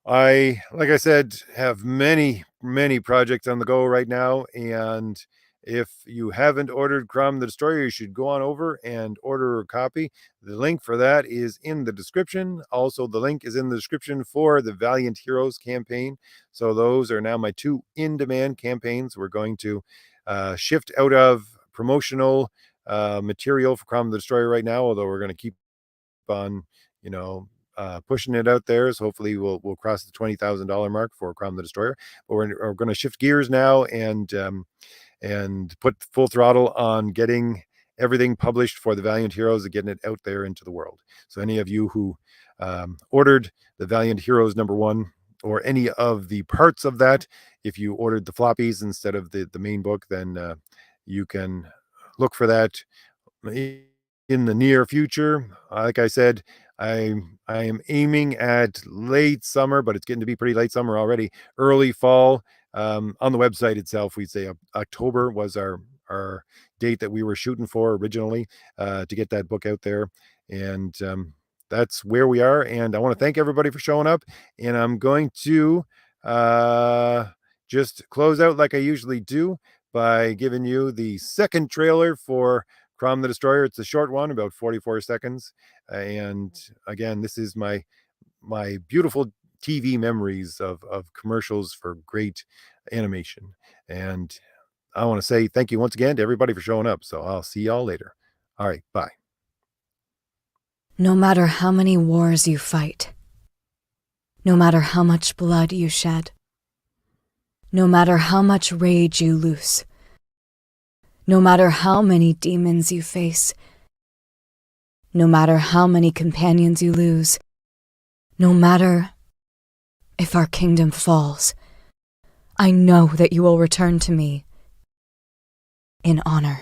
I said, have many, many projects on the go right now. And if you haven't ordered Crom the Destroyer, you should go on over and order a copy. The link for that is in the description. Also, the link is in the description for the Valiant Heroes campaign. So those are now my two in-demand campaigns. We're going to shift out of promotional material for Crom the Destroyer right now, although we're going to keep on, pushing it out there. So hopefully we'll cross the $20,000 mark for Crom the Destroyer. But we're going to shift gears now and put full throttle on getting everything published for the Valiant Heroes and getting it out there into the world. So any of you who ordered the Valiant Heroes #1 or any of the parts of that, if you ordered the floppies instead of the main book, then you can look for that in the near future. Like I said, I am aiming at late summer, but it's getting to be pretty late summer already. Early fall. On the website itself, we'd say October was our date that we were shooting for originally to get that book out there, and that's where we are. And I want to thank everybody for showing up. And I'm going to just close out like I usually do by giving you the second trailer for Crom the Destroyer. It's a short one, about 44 seconds. And again, this is my beautiful TV memories of commercials for great animation. And I want to say thank you once again to everybody for showing up. So I'll see y'all later. All right, bye. No matter how many wars you fight, No matter how much blood you shed, no matter how much rage you loose, no matter how many demons you face, no matter how many companions you lose, no matter if our kingdom falls, I know that you will return to me in honor.